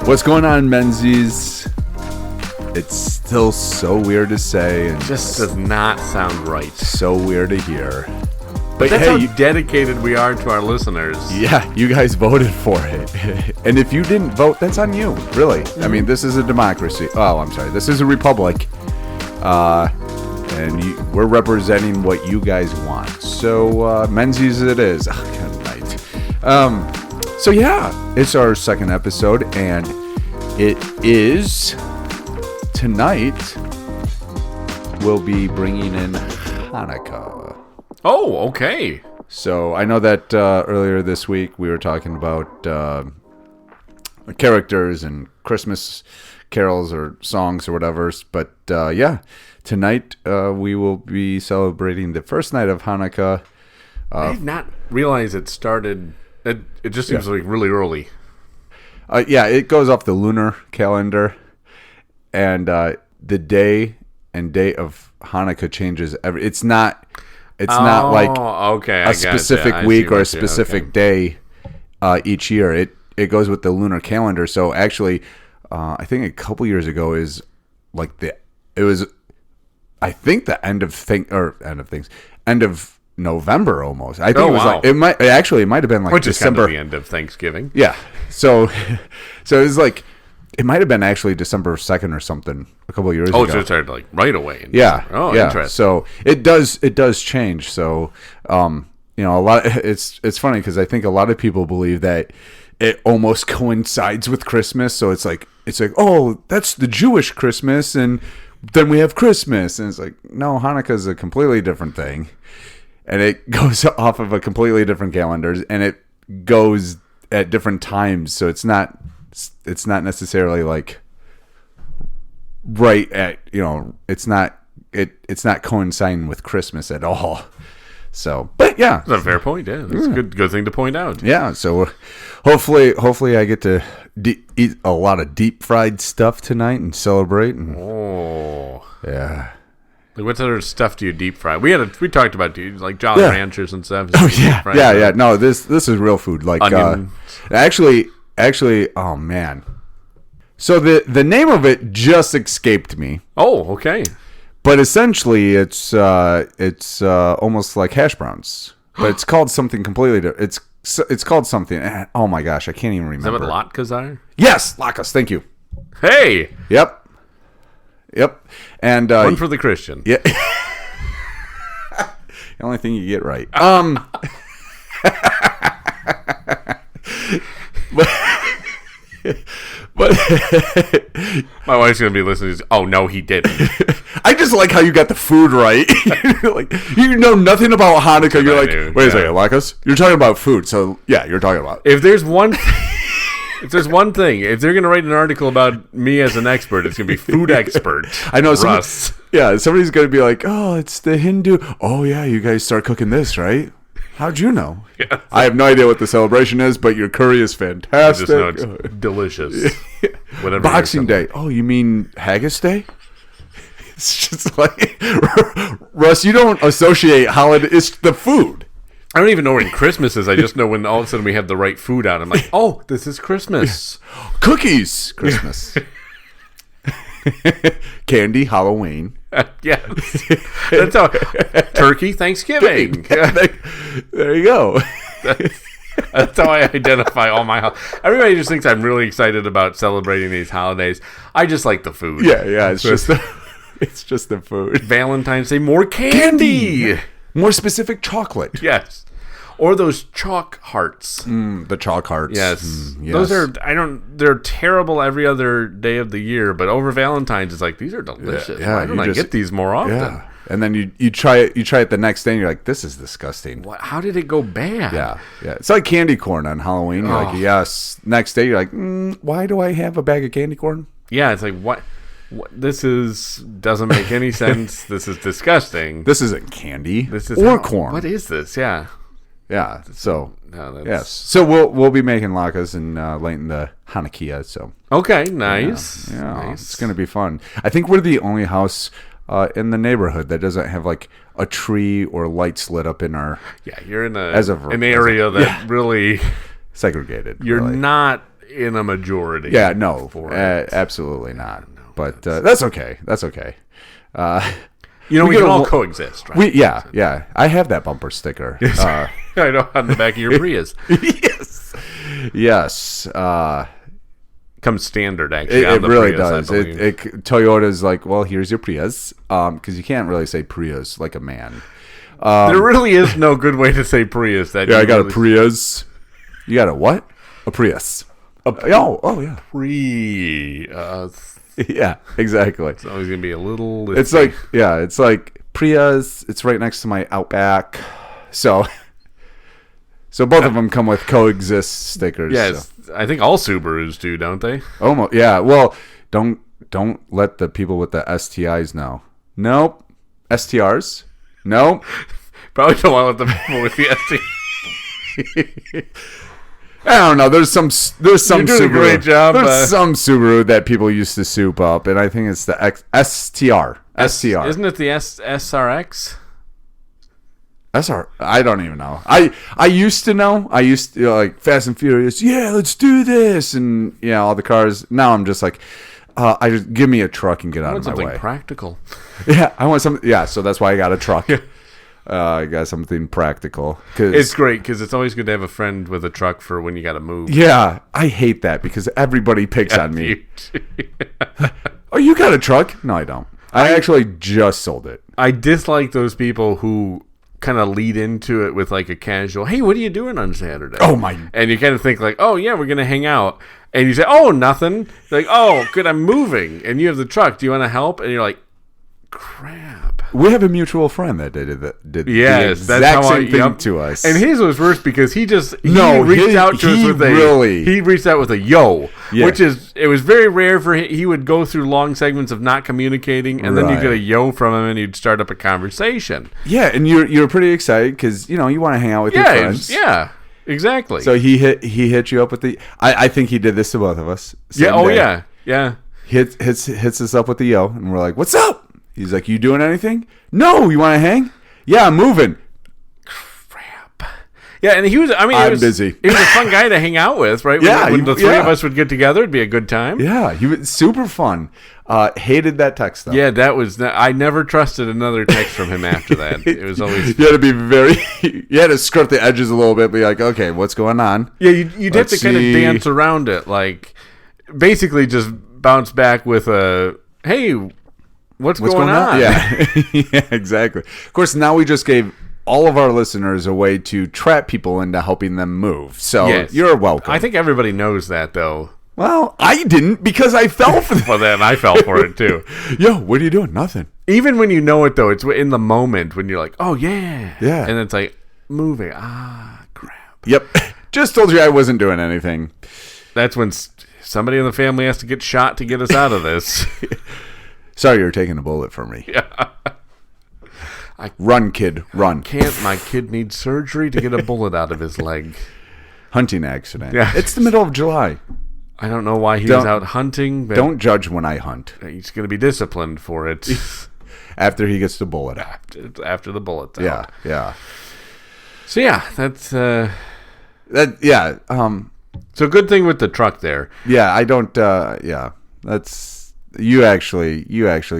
What's going on, Menzies? It's still so weird to say, and Just does not sound right. so weird to hear. But that's hey, how dedicated we are to our listeners. yeah, you guys voted for it. And if you didn't vote, that's on you, really. I mean, this is a democracy. Oh, I'm sorry. This is a republic. And we're representing what you guys want. So, Menzies it is. Oh, good night. So, yeah, it's our second episode, and it is tonight we'll be bringing in Hanukkah. Oh, okay. So I know that earlier this week we were talking about characters and Christmas carols or songs or whatever. But yeah, tonight we will be celebrating the first night of Hanukkah. I did not realize it started. It just seems like really early. Yeah, it goes off the lunar calendar, and the day and date of Hanukkah changes it's not like okay, a specific week or a specific day each year. It goes with the lunar calendar. So actually, I think a couple years ago is like I think the end of November almost. I think it was like it might have been like which December, is kind of the end of Thanksgiving. Yeah. So it was like it might have been actually December 2nd or something a couple of years ago. Oh, so it started like right away. Yeah. Oh, yeah. Interesting. So it does change. So a lot. It's funny because I think a lot of people believe that it almost coincides with Christmas. So it's like oh, that's the Jewish Christmas, and then we have Christmas, and it's like no, Hanukkah is a completely different thing, and it goes off of a completely different calendar, and it goes at different times. So it's not necessarily like right at it's not coinciding with Christmas at all. So, but yeah, that's a fair point. Yeah, that's a good thing to point out. Yeah, so hopefully I get to eat a lot of deep fried stuff tonight and celebrate. Oh, yeah. Like what other stuff do you deep fry? We talked about like Jolly Ranchers and stuff. Oh yeah. No, this is real food. Like actually, oh man. So the name of it just escaped me. Oh, okay. But essentially, it's almost like hash browns, but it's called something completely different. It's called something. Oh my gosh, I can't even remember. Is that what latkes are? Yes, latkes. Thank you. Hey. Yep. And one for the Christian. Yeah. The only thing you get right. But my wife's gonna be listening. Oh no, he didn't. I just like how you got the food right. Like you know nothing about Hanukkah. You're like, wait a second, latkes. You're talking about food, so yeah, you're talking about. If there's one thing, if they're gonna write an article about me as an expert, it's gonna be food expert. I know, Russ. Somebody's gonna be like, oh, it's the Hindu. Oh yeah, you guys start cooking this, right? How'd you know? Yeah. I have no idea what the celebration is, but your curry is fantastic. I just know it's delicious. Whatever. Boxing Day. Oh, you mean Haggis Day? It's just like Russ, you don't associate holiday. It's the food. I don't even know when Christmas is. I just know when all of a sudden we have the right food out. I'm like, oh, this is Christmas. Cookies. Christmas. Candy, Halloween. Yes. That's how. Turkey, Thanksgiving. There you go. That's how I identify all my everybody just thinks I'm really excited about celebrating these holidays. I just like the food. Yeah. It's just the food. Valentine's Day, more candy. More specific chocolate. Yes. Or those chalk hearts. The chalk hearts. Yes. Those are, they're terrible every other day of the year, but over Valentine's, it's like, these are delicious. Yeah, why don't I get these more often? Yeah. And then you try it the next day and you're like, this is disgusting. How did it go bad? Yeah. It's like candy corn on Halloween. You're like, yes. Next day, you're like, why do I have a bag of candy corn? Yeah, it's like, what? This doesn't make any sense. This is disgusting. This isn't candy. This is corn. What is this? Yeah. Yeah, so yes, so we'll be making latkes and lighting the Hanukkah. So okay, nice. Yeah, nice. It's gonna be fun. I think we're the only house in the neighborhood that doesn't have like a tree or lights lit up in our. Yeah, you're in an area that really segregated. You're really. not in a majority. Yeah, no, for it. absolutely not. But that's okay. That's okay. We can all coexist, right? Yeah. I have that bumper sticker. I know, on the back of your Prius. Yes. Comes standard, actually. It really Prius, does. Toyota's like, well, here's your Prius, because you can't really say Prius like a man. There really is no good way to say Prius. I got a Prius. You got a what? A Prius. Yeah. Prius. Yeah, exactly. It's always going to be a little... It's like Prius. It's right next to my Outback. So both of them come with coexist stickers. Yes, so. I think all Subarus do, don't they? Almost, yeah. Well, don't let the people with the STIs know. Nope. STRs? Nope. Probably don't want to let the people with the STIs... I don't know. There's some You're Subaru. doing a great job. There's some Subaru that people used to soup up, and I think it's the STR. STR. Isn't it the SRX? I don't even know. I used to know. I used to like Fast and Furious. Yeah, let's do this, and all the cars. Now I'm just like, I just give me a truck and get out of my way. Something practical. Yeah, I want something. Yeah, so that's why I got a truck. I got something practical. It's great because it's always good to have a friend with a truck for when you got to move. Yeah, I hate that because everybody picks on me. Oh, you got a truck? No, I don't. I actually just sold it. I dislike those people who kind of lead into it with like a casual, hey, what are you doing on Saturday? Oh, my. And you kind of think like, oh, yeah, we're going to hang out. And you say, oh, nothing. They're like, oh, good, I'm moving. And you have the truck. Do you want to help? And you're like, crap. We have a mutual friend that did the exact same thing to us. And his was worse because he reached out to us with he reached out with a yo, which it was very rare for him. He would go through long segments of not communicating, and then you get a yo from him, and you'd start up a conversation. Yeah, and you're pretty excited because you want to hang out with your friends. Yeah, exactly. So he hit you up with the. I think he did this to both of us. Yeah. Oh day. Yeah. Hits us up with the yo, and we're like, "What's up?" He's like, you doing anything? No, you want to hang? Yeah, I'm moving. Crap. Yeah, and he was, I'm busy. He was a fun guy to hang out with, right? When the three of us would get together, it'd be a good time. Yeah, he was super fun. Hated that text, though. Yeah, I never trusted another text from him after that. It was always... You had to be you had to skirt the edges a little bit, be like, okay, what's going on? Yeah, you'd have to kind of dance around it. Like, basically just bounce back with a, hey... What's going on? Yeah. Yeah, exactly. Of course, now we just gave all of our listeners a way to trap people into helping them move. So you're welcome. I think everybody knows that, though. Well, I didn't because I fell for that. Well, then I fell for it, too. Yo, what are you doing? Nothing. Even when you know it, though, it's in the moment when you're like, oh, yeah. Yeah. And it's like, moving. Ah, crap. Yep. Just told you I wasn't doing anything. That's when somebody in the family has to get shot to get us out of this. Sorry, you're taking a bullet from me. Yeah. Run, kid, run. My kid needs surgery to get a bullet out of his leg. Hunting accident. Yeah. It's the middle of July. I don't know why he was out hunting. But don't judge when I hunt. He's going to be disciplined for it. After he gets the bullet out. After the bullet's out. Yeah, yeah. So, yeah, that's... So, good thing with the truck there. Yeah, I don't... that's... You actually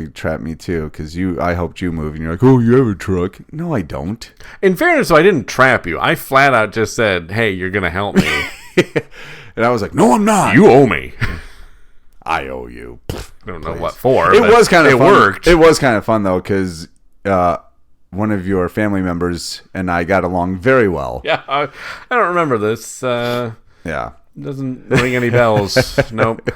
trapped me too because I helped you move and you're like, oh, you have a truck. No, I don't. In fairness, though, I didn't trap you. I flat out just said, hey, you're gonna help me. And I was like, no, I'm not. You owe me. I owe you. I don't know what for. It was kind of fun. It worked. It was kind of fun though because one of your family members and I got along very well. Yeah, I don't remember this. Yeah. Doesn't ring any bells. Nope.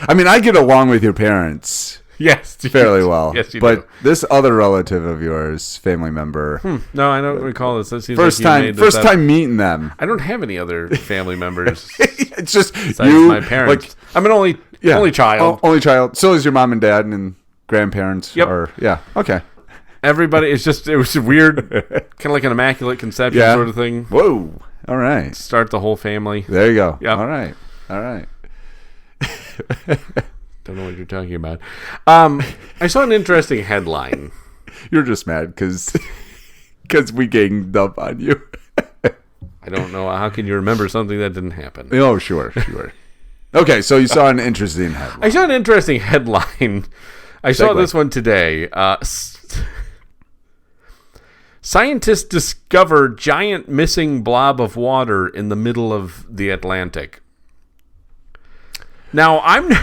I mean, I get along with your parents. Yes. Fairly well. Yes, you do. But this other relative of yours, family member. No, I don't recall this. That seems first time meeting them. I don't have any other family members. It's just you, my parents. Like, I'm an only child. Only child. So is your mom and dad and grandparents. Yep. Okay. Everybody, it was weird, kind of like an immaculate conception sort of thing. Whoa. All right. Start the whole family. There you go. Yep. All right. Don't know what you're talking about. I saw an interesting headline. You're just mad because we ganged up on you. I don't know. How can you remember something that didn't happen? Oh, sure. Okay, so you saw an interesting headline. I saw an interesting headline. I saw this one today. Scientists discover giant missing blob of water in the middle of the Atlantic. Now, I'm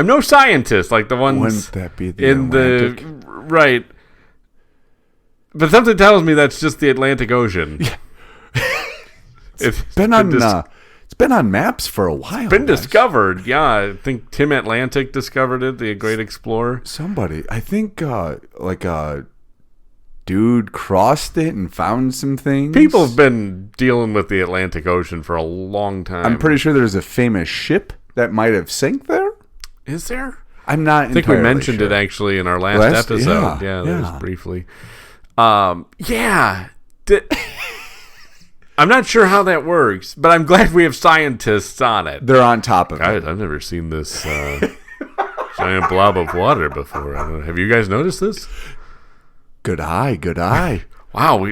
no scientist like the ones. Wouldn't that be the Atlantic? Right? But something tells me that's just the Atlantic Ocean. Yeah. It's been on maps for a while. It's been discovered. Yeah, I think Tim Atlantic discovered it, the great explorer. Somebody, I think, like a dude crossed it and found some things. People have been dealing with the Atlantic Ocean for a long time. I'm pretty sure there's a famous ship that might have sank there. Is there? I'm not. I think we mentioned it actually in our last episode. Yeah, that was briefly. Yeah. I'm not sure how that works, but I'm glad we have scientists on it. They're on top of it. Guys, I've never seen this giant blob of water before. Have you guys noticed this? Good eye. Wow.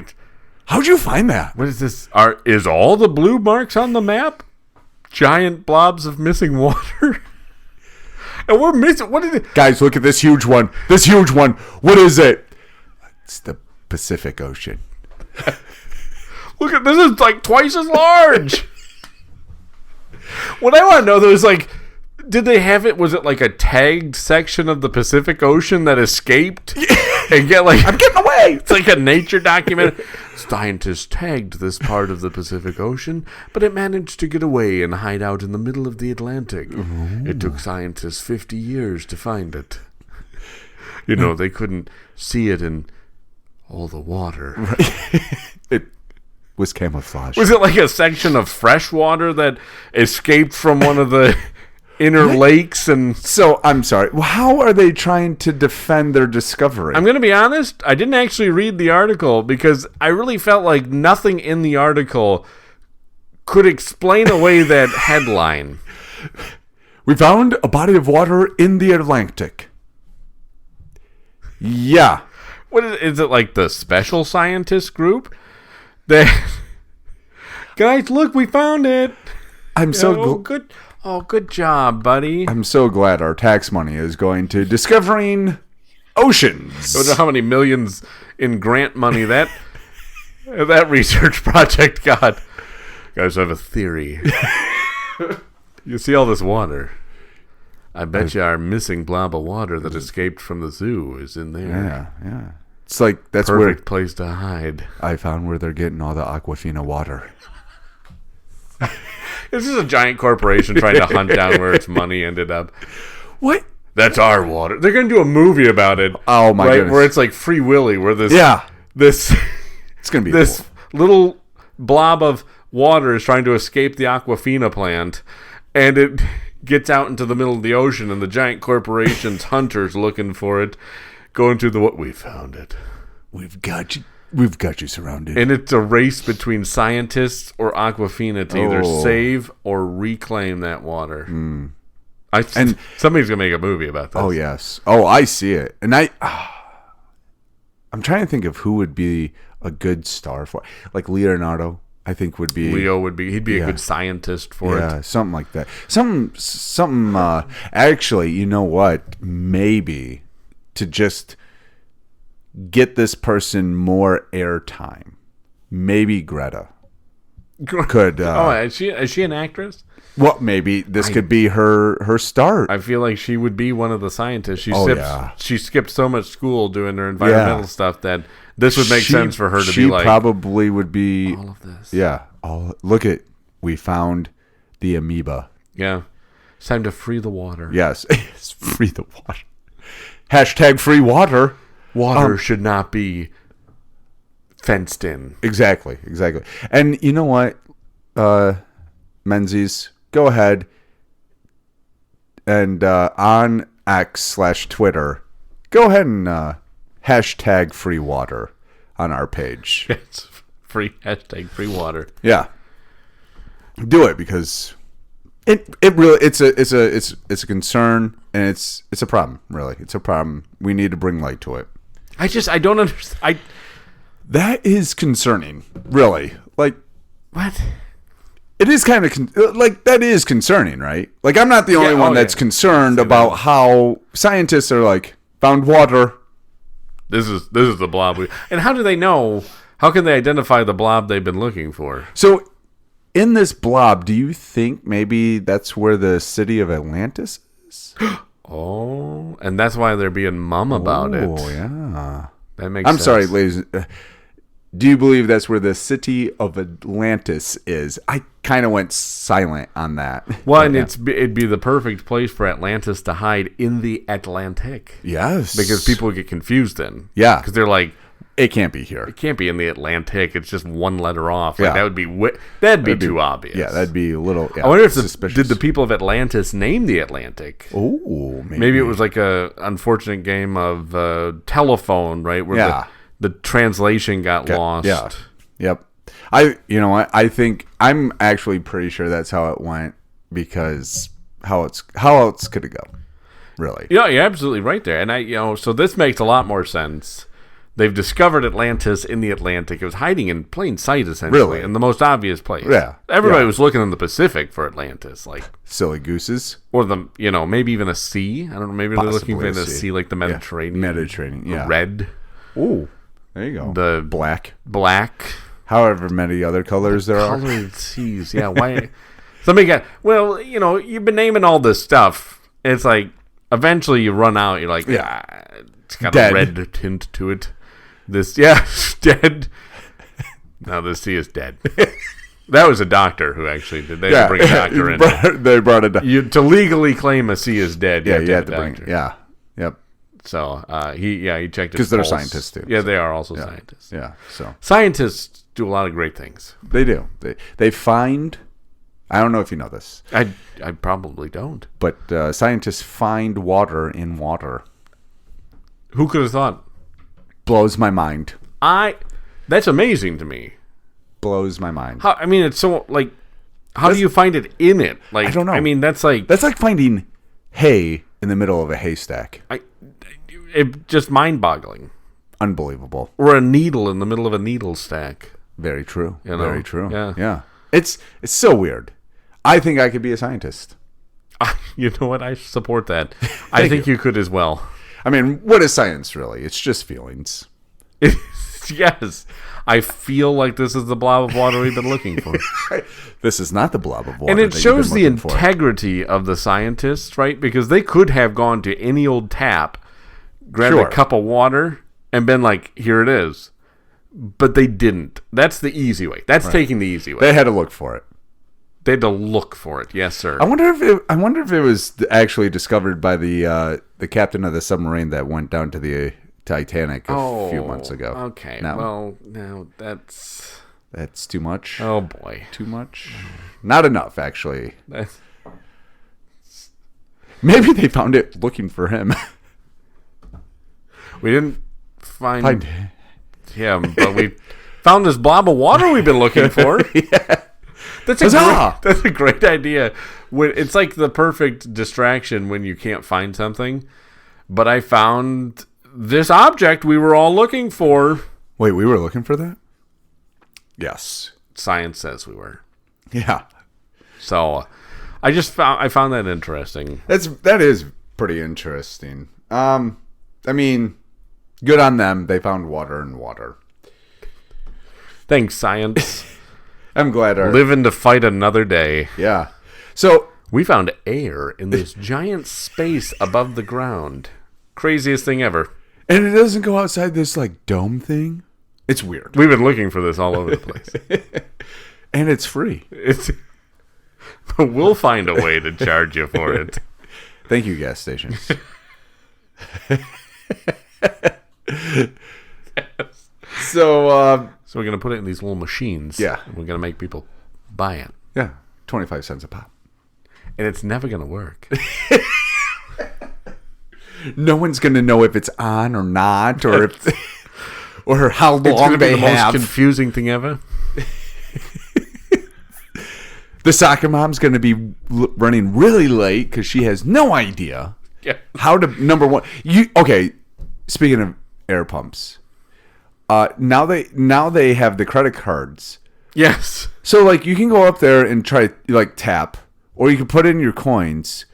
How'd you find that? What is this? Is all the blue marks on the map giant blobs of missing water? And we're missing. What is it? Guys, look at this huge one. What is it? It's the Pacific Ocean. Look at this, is like twice as large. What I want to know though is like, did they have it? Was it like a tagged section of the Pacific Ocean that escaped and get like, I'm getting away? It's like a nature document. Scientists tagged this part of the Pacific Ocean, but it managed to get away and hide out in the middle of the Atlantic. Ooh. It took scientists 50 years to find it. You know, they couldn't see it in all the water. Right. It was camouflage. Was it like a section of fresh water that escaped from one of the inner lakes? And so, I'm sorry. Well, how are they trying to defend their discovery? I'm going to be honest. I didn't actually read the article because I really felt like nothing in the article could explain away that headline. We found a body of water in the Atlantic. Yeah. What is it like the special scientist group? Guys, look, we found it. I'm so good. Oh, good job, buddy. I'm so glad our tax money is going to discovering oceans. I don't know how many millions in grant money that research project got. Guys, I have a theory. You see all this water? I bet you our missing blob of water that escaped from the zoo is in there. Yeah. It's like that's perfect place to hide. I found where they're getting all the Aquafina water. This is a giant corporation trying to hunt down where its money ended up. What? That's our water. They're going to do a movie about it. Oh my goodness. Where it's like Free Willy, where this it's going to be this little blob of water is trying to escape the Aquafina plant, and it gets out into the middle of the ocean, and the giant corporation's hunters looking for it. Going to we found it. We've got you surrounded. And it's a race between scientists or Aquafina to either save or reclaim that water. Mm. Somebody's gonna make a movie about this. Oh yes. Oh, I see it. And I'm trying to think of who would be a good star for, like Leonardo. I think would be Leo would be. He'd be a good scientist for it. Yeah, something like that. Something. Actually, you know what? Maybe. To just get this person more airtime. Maybe Greta could. Is she an actress? Well, maybe this could be her start. I feel like she would be one of the scientists. She skipped so much school doing her environmental stuff that this would make sense for her to be like. She probably would be all of this. Yeah. Look at, we found the amoeba. Yeah. It's time to free the water. Yes. It's free the water. Hashtag free water. Water should not be fenced in. Exactly. And you know what, Menzies, go ahead and on X/Twitter, go ahead and hashtag free water on our page. It's free hashtag free water. Yeah, do it because it really it's a concern. And it's a problem, really. It's a problem. We need to bring light to it. I don't understand. That is concerning, really. Like, What? It is kind of that is concerning, right? Like, I'm not the only one that's concerned about how scientists are like, found water. This is the blob. And how do they know? How can they identify the blob they've been looking for? So, in this blob, do you think maybe that's where the city of Atlantis is? Oh, and that's why they're being mum about it. Oh, yeah. That makes sense. I'm sorry, ladies. Do you believe that's where the city of Atlantis is? I kind of went silent on that. Well, and it'd be the perfect place for Atlantis to hide in the Atlantic. Yes. Because people would get confused then. Yeah. Because they're like, it can't be here. It can't be in the Atlantic. It's just one letter off. Like, that would be that'd be too obvious. Yeah, that'd be a little. Yeah, I wonder if did the people of Atlantis name the Atlantic? Oh, maybe it was like a unfortunate game of telephone, right? Where the translation got lost. Yeah. Yep. You know what? I think I'm actually pretty sure that's how it went, because how else could it go? Really? Yeah, you're absolutely right there. And so this makes a lot more sense. They've discovered Atlantis in the Atlantic. It was hiding in plain sight, essentially, in the most obvious place. Yeah. Everybody was looking in the Pacific for Atlantis, like silly gooses, or maybe even a sea. I don't know. Maybe they're looking for a sea like the Mediterranean. Mediterranean, yeah. Red. Ooh, there you go. The black. However many other colors there are. Colored seas, yeah. Why? Somebody got. Well, you've been naming all this stuff. It's like eventually you run out. You're like, it's got a red tint to it. Dead. Now the sea is dead. That was a doctor who actually did. They had to bring a doctor in. They brought a doctor. To legally claim a sea is dead. You have to bring. Yeah. Yep. So he checked because they're scientists too. Yeah, they are also scientists. Yeah. So scientists do a lot of great things. They do. They find. I don't know if you know this. I probably don't. But scientists find water in water. Who could have thought? Blows my mind. That's amazing to me. Blows my mind. It's so like, how do you find it in it? Like, I don't know. That's like finding hay in the middle of a haystack. It's just mind-boggling. Unbelievable. Or a needle in the middle of a needle stack. Very true. Very true. Yeah. It's so weird. I think I could be a scientist. You know what? I support that. I think you could as well. What is science really? It's just feelings. Yes. I feel like this is the blob of water we've been looking for. This is not the blob of water. And it shows the integrity of the scientists, right? Because they could have gone to any old tap, grabbed a cup of water, and been like, here it is. But they didn't. That's the easy way. That's taking the easy way. They had to look for it. They had to look for it. Yes, sir. I wonder if it was actually discovered by the captain of the submarine that went down to the Titanic a few months ago. Okay. No? Well, that's too much. Oh boy, too much. Not enough, actually. Maybe they found it looking for him. We didn't find him, but we found this blob of water we've been looking for. Yeah. That's a great idea. It's like the perfect distraction when you can't find something. But I found this object we were all looking for. Wait, we were looking for that? Yes. Science says we were. Yeah. So I found that interesting. That is pretty interesting. Good on them. They found water in water. Thanks, science. I'm glad. Living to fight another day. Yeah. So we found air in this giant space above the ground. Craziest thing ever. And it doesn't go outside this like dome thing. It's weird. We've been looking for this all over the place. And it's free. We'll find a way to charge you for it. Thank you, gas stations. So we're going to put it in these little machines. Yeah. And we're going to make people buy it. Yeah. 25 cents a pop. And it's never going to work. No one's going to know if it's on or not, or or how long it's they be the have. Most confusing thing ever. The soccer mom's going to be running really late because she has no idea how to, number one. Speaking of air pumps, now they have the credit cards Yes. So, like, you can go up there and try, like, tap, or you can put in your coins.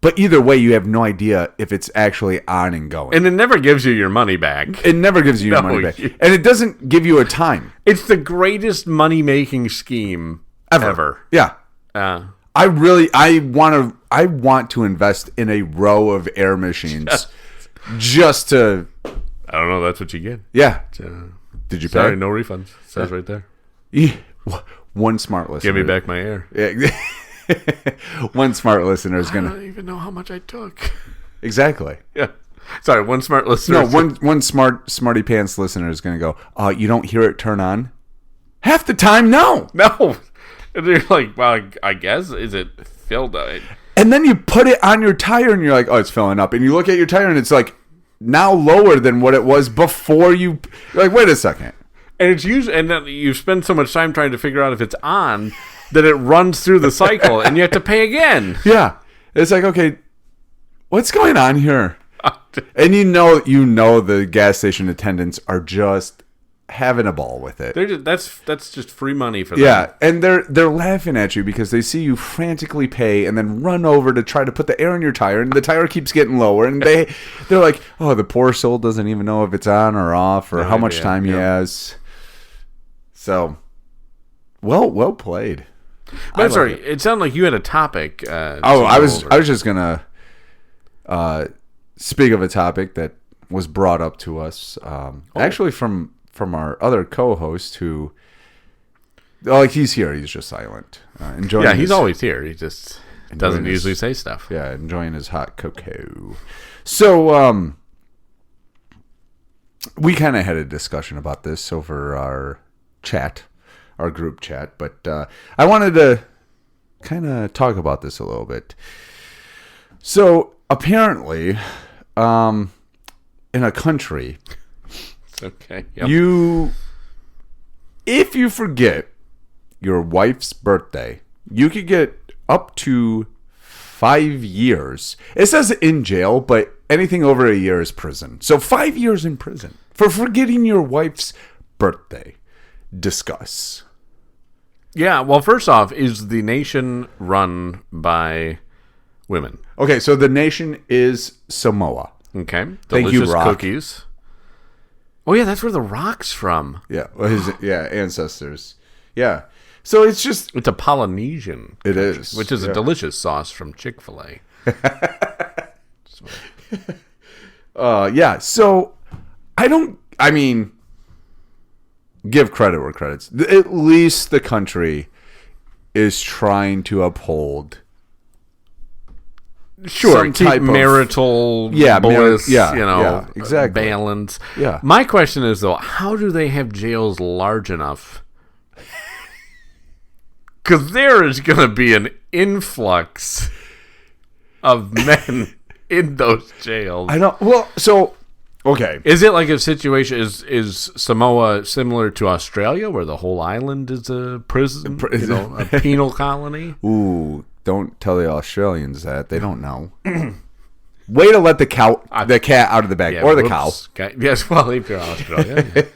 But either way, you have no idea if it's actually on and going. And it never gives you your money back. It never gives you your money back. And it doesn't give you a time. It's the greatest money-making scheme ever. Yeah. I want to invest in a row of air machines just to... I don't know. That's what you get. Yeah. Did you pay? Sorry, no refunds. It says right there. Yeah. One smart listener. Give me back my air. Yeah. One smart listener is going to... I don't even know how much I took. Exactly. Yeah. Sorry, one smart listener. No, one smarty pants listener is going to go, you don't hear it turn on? Half the time, no. No. And they're like, well, I guess, is it filled up? And then you put it on your tire and you're like, oh, it's filling up. And you look at your tire and it's like now lower than what it was before you... You're like, wait a second. And it's usually, and then you spend so much time trying to figure out if it's on that it runs through the cycle and you have to pay again. Yeah. It's like, okay, what's going on here? And you know the gas station attendants are just having a ball with it. That's just free money for them. Yeah, and they're laughing at you because they see you frantically pay and then run over to try to put the air in your tire, and the tire keeps getting lower, and they're like, oh, the poor soul doesn't even know if it's on or off or how much time he has. So, well played. But I'm sorry, it sounded like you had a topic. I was just gonna speak of a topic that was brought up to us, actually from our other co-host who, he's here. He's just silent, enjoying. Yeah, he's always here. He just doesn't usually say stuff. Yeah, enjoying his hot cocoa. So, we kind of had a discussion about this over our group chat, but I wanted to kind of talk about this a little bit. So apparently, in a country, okay, yep. If you forget your wife's birthday, you could get up to 5 years. It says in jail, but anything over a year is prison. So 5 years in prison for forgetting your wife's birthday. Discuss. Yeah, well, first off, is the nation run by women? Okay, so the nation is Samoa. Okay. Thank you, Rock. Cookies. Oh, yeah, that's where the Rock's from. Yeah, ancestors. Yeah. So it's just... It's a Polynesian. It is. Which is a delicious sauce from Chick-fil-A. Yeah, so give credit where credit's. At least the country is trying to uphold keep marital bliss, exactly. balance. Yeah. My question is, though, how do they have jails large enough? Because there is going to be an influx of men in those jails. I don't... Well, so... Okay. Is it like a situation? Is Samoa similar to Australia, where the whole island is a prison, a penal colony? Ooh, don't tell the Australians that. They don't know. Way to let the cat out of the bag, or the cow. Yes, well, if you're Australia.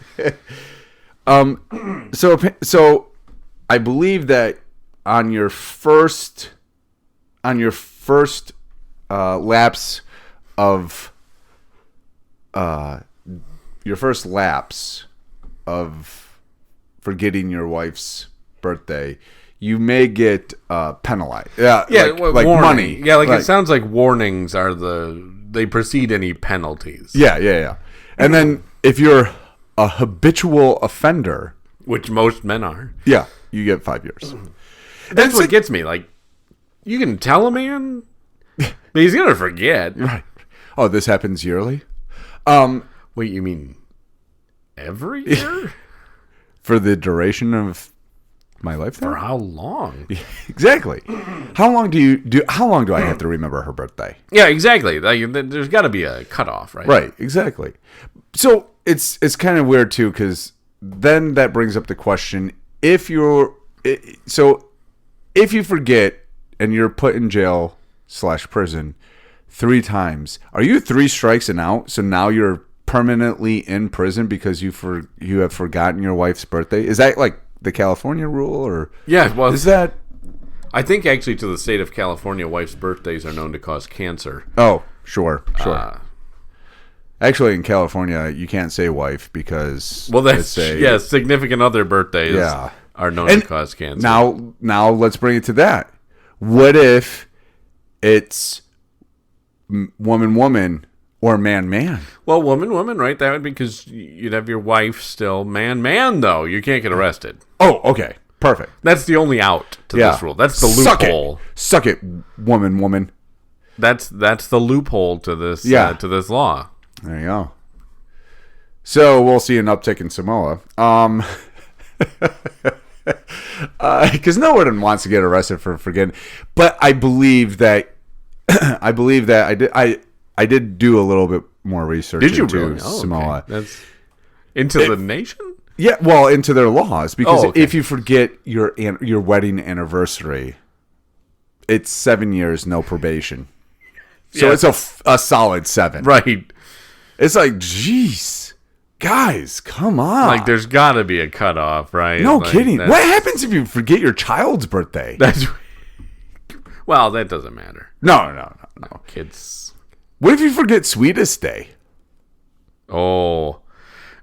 So I believe that on your first lapse of forgetting your wife's birthday, you may get penalized. Yeah, like money. Yeah, it sounds like warnings are they precede any penalties. Yeah. And then if you're a habitual offender, which most men are, yeah, you get 5 years. That's what gets me. Like, you can tell a man, but he's gonna forget. Right. Oh, this happens yearly. Wait, you mean every year? For the duration of my lifetime? For how long? Exactly. How long do I have to remember her birthday? Yeah, exactly. There's got to be a cutoff, right? Right, exactly. So it's kind of weird too, because then that brings up the question: if you forget and you're put in jail / prison 3 times, are you 3 strikes and out? So now you're permanently in prison because you have forgotten your wife's birthday? Is that like the California rule, or is that? I think actually to the state of California, wife's birthdays are known to cause cancer. Oh, sure. Actually, in California, you can't say wife because significant other birthdays are known to cause cancer. Now let's bring it to that. What if it's woman or man? Well, woman, right? That would be because you'd have your wife still. Man, though. You can't get arrested. Oh, okay. Perfect. That's the only out to this rule. That's the loophole. Suck it, woman. That's the loophole to this to this law. There you go. So we'll see an uptick in Samoa. Because no one wants to get arrested for forgetting. But I believe that I did do a little bit more research. Did you into really? Samoa? Okay. That's into the nation? Yeah, well, into their laws, because if you forget your wedding anniversary, it's 7 years, no probation. So it's a solid 7. Right. It's like, geez, guys, come on. Like, there's got to be a cutoff, right? No kidding. What happens if you forget your child's birthday? Well, that doesn't matter. No. Kids. What if you forget Sweetest Day? Oh.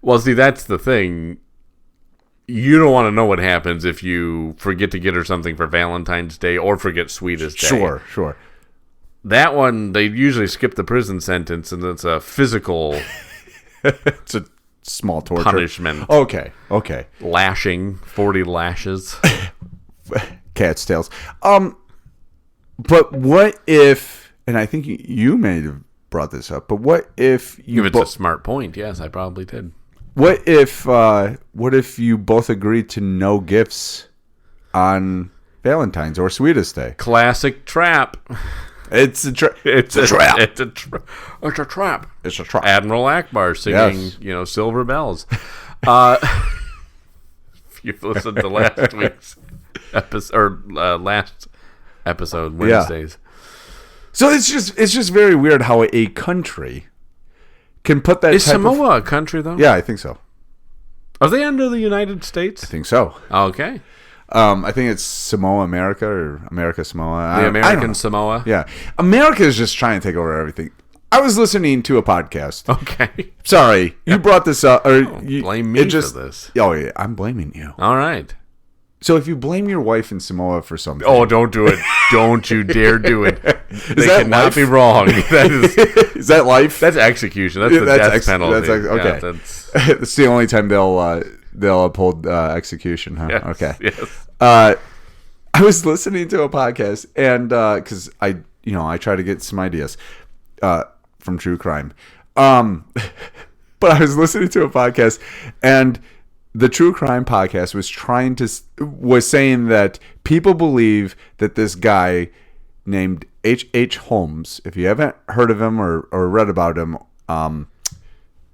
Well, see, that's the thing. You don't want to know what happens if you forget to get her something for Valentine's Day or forget Sweetest Day. Sure. That one, they usually skip the prison sentence, and it's a physical it's a small torture. Punishment. Okay. Lashing, 40 lashes. Cat's tails. But what if, and I think you may have brought this up, but what if you... If it's a smart point, yes, I probably did. What if you both agreed to no gifts on Valentine's or Sweetest Day? Classic trap. It's a trap. It's a trap. Admiral Akbar singing, Silver Bells. If you've listened to last week's episode, last episode, Wednesdays. So it's just very weird how a country can put that. Is Samoa a country though? Yeah, I think so. Are they under the United States? I think so. Okay. I think it's Samoa America or America Samoa. The American Samoa. Yeah, America is just trying to take over everything. I was listening to a podcast. Okay. Sorry, you brought this up. Blame me for this. Oh yeah, I'm blaming you. All right. So if you blame your wife in Samoa for something... Oh, don't do it. Don't you dare do it. They cannot life? Be wrong. Is that life? That's execution. That's the death penalty. Okay. Yeah, that's the only time they'll uphold execution, huh? Yes, okay. Yes. I was listening to a podcast, and because I try to get some ideas from true crime. But I was listening to a podcast, and... The True Crime podcast was saying that people believe that this guy named H.H. Holmes, if you haven't heard of him or read about him,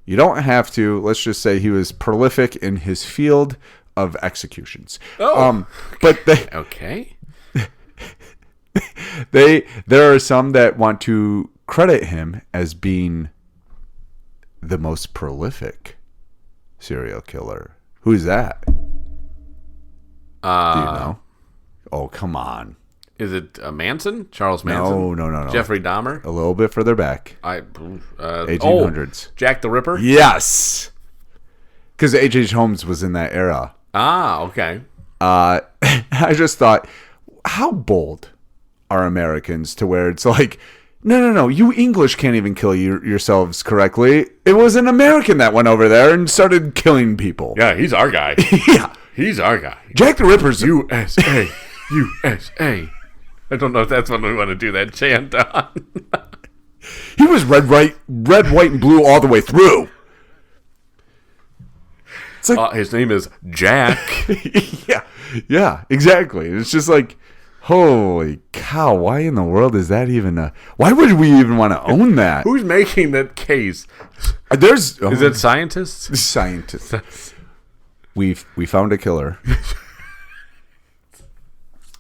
you don't have to. Let's just say he was prolific in his field of executions. Oh, but okay. There are some that want to credit him as being the most prolific serial killer. Who's that? Do you know? Oh, come on. Is it Manson? Charles Manson? No. Jeffrey Dahmer? A little bit further back. 1800s. Jack the Ripper? Yes. Because H.H. Holmes was in that era. Ah, okay. I just thought, how bold are Americans to where it's like... No. You English can't even kill yourselves correctly. It was an American that went over there and started killing people. Yeah, he's our guy. Yeah. He's our guy. Jack the Ripper's... USA. USA. I don't know if that's what we want to do that chant on. He was red, white, and blue all the way through. It's like, his name is Jack. Yeah, exactly. It's just like... Holy cow, why in the world is that even why would we even want to own that? Who's making that case? Is it scientists? Scientists. We found a killer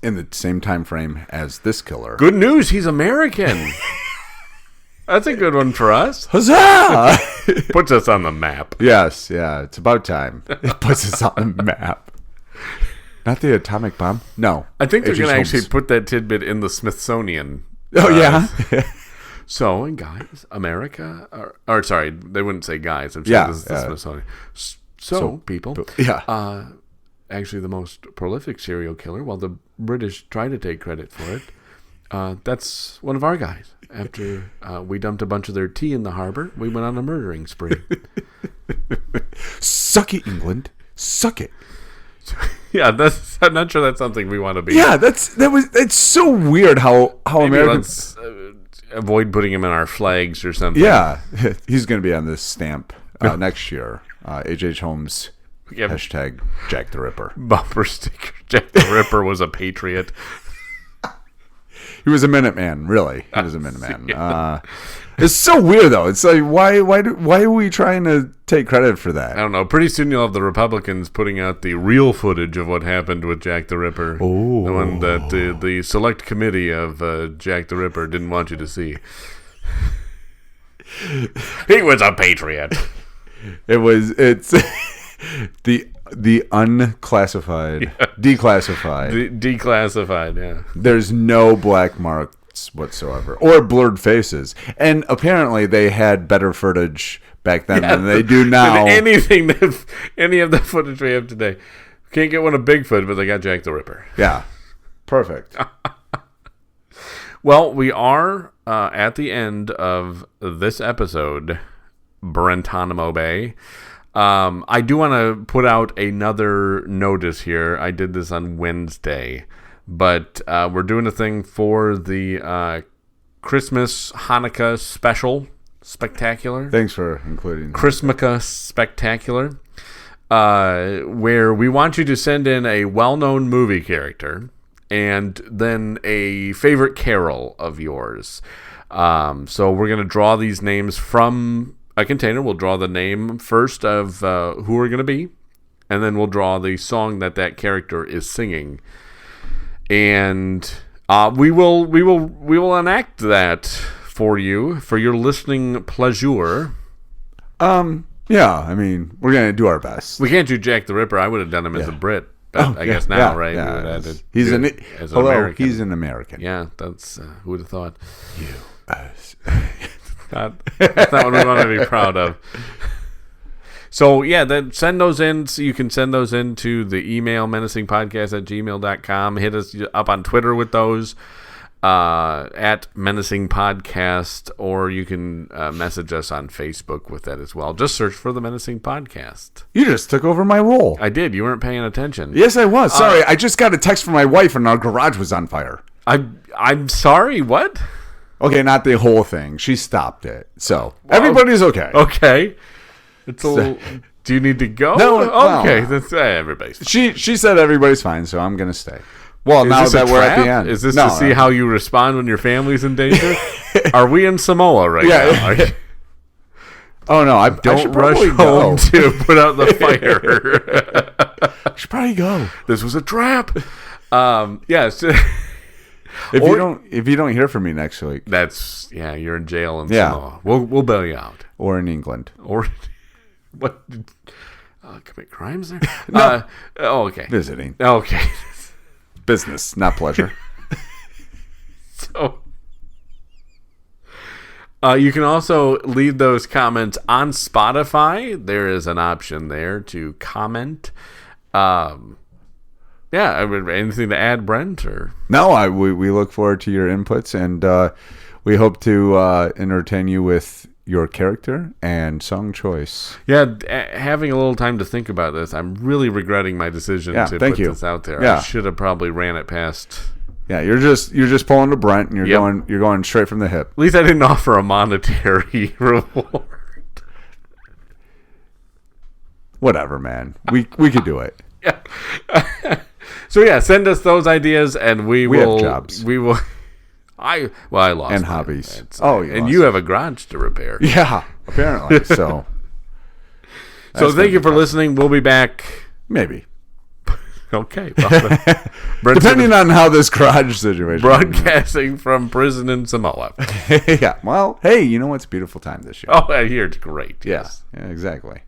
in the same time frame as this killer. Good news, he's American. That's a good one for us. Huzzah! Puts us on the map. Yes, yeah, it's about time. It puts us on the map. Not the atomic bomb? No. I think they're going to actually put that tidbit in the Smithsonian. Oh, yeah? So, and guys, America, or sorry, they wouldn't say guys. I'm saying this is the Smithsonian. So people, actually the most prolific serial killer, while the British try to take credit for it, that's one of our guys. After we dumped a bunch of their tea in the harbor, we went on a murdering spree. Suck it, England. Suck it. Yeah, I'm not sure that's something we want to be. Yeah, it's so weird how Americans avoid putting him in our flags or something. Yeah, he's going to be on this stamp next year. H.H. Holmes hashtag Jack the Ripper. Bumper sticker. Jack the Ripper was a patriot. He was a Minuteman, really. He was a Minuteman. It's so weird, though. It's like, why are we trying to take credit for that? I don't know. Pretty soon you'll have the Republicans putting out the real footage of what happened with Jack the Ripper. Oh. The one that the select committee of Jack the Ripper didn't want you to see. He was a patriot. It's the unclassified, declassified. Declassified, yeah. There's no black marks whatsoever, or blurred faces. And apparently they had better footage back then than they do now. Any of the footage we have today. Can't get one of Bigfoot, but they got Jack the Ripper. Yeah. Perfect. Well, we are at the end of this episode, Brentonimo Bay. I do want to put out another notice here. I did this on Wednesday, but we're doing a thing for the Christmas Hanukkah spectacular. Thanks for including Christmaka spectacular, where we want you to send in a well-known movie character and then a favorite carol of yours. So we're going to draw these names from a container. We'll draw the name first of who we're going to be, and then we'll draw the song that character is singing, and we will enact that for you for your listening pleasure. Yeah, I mean, we're gonna do our best. We can't do Jack the Ripper. I would have done him as a Not I guess now, right? Yeah, he's an American. He's an American. Yeah, that's who would have thought. U.S. That's not what we want to be proud of. So, yeah, then send those in. So you can send those in to the email, menacingpodcast@gmail.com. Hit us up on Twitter with those, at Menacing Podcast, or you can message us on Facebook with that as well. Just search for the Menacing Podcast. You just took over my role. I did. You weren't paying attention. Yes, I was. Sorry, I just got a text from my wife and our garage was on fire. I'm sorry, what? Okay, not the whole thing. She stopped it. So, everybody's okay. Okay. It's a little... Do you need to go? No. Okay. That's everybody's fine. She said everybody's fine, so I'm going to stay. Well, now that we're at the end. Is this to see how you respond when your family's in danger? Are we in Samoa right now? Oh, no. I don't rush home to put out the fire. I should probably go. This was a trap. Yes. If you don't hear from me next week, you're in jail in Samoa. We'll bail you out. Or in England. Or what? Commit crimes there? No. Okay. Visiting. Okay. Business, not pleasure. So, you can also leave those comments on Spotify. There is an option there to comment. Anything to add, Brent? Or no, we look forward to your inputs, and we hope to entertain you with your character and song choice. Yeah, having a little time to think about this, I'm really regretting my decision to put this out there. Yeah. I should have probably ran it past. Yeah, you're just pulling to Brent, and you're going straight from the hip. At least I didn't offer a monetary reward. Whatever, man. We could do it. Yeah. So yeah, send us those ideas, and we will. Have jobs. We will. I lost and hobbies. And you have a garage to repair. Yeah, apparently. So thank you for listening. We'll be back. Maybe. Okay. Well, depending on how this garage situation. Broadcasting from prison in Samoa. Yeah. Well, hey, you know what's a beautiful time this year? Oh, I hear it's great. Yes. Yeah, exactly.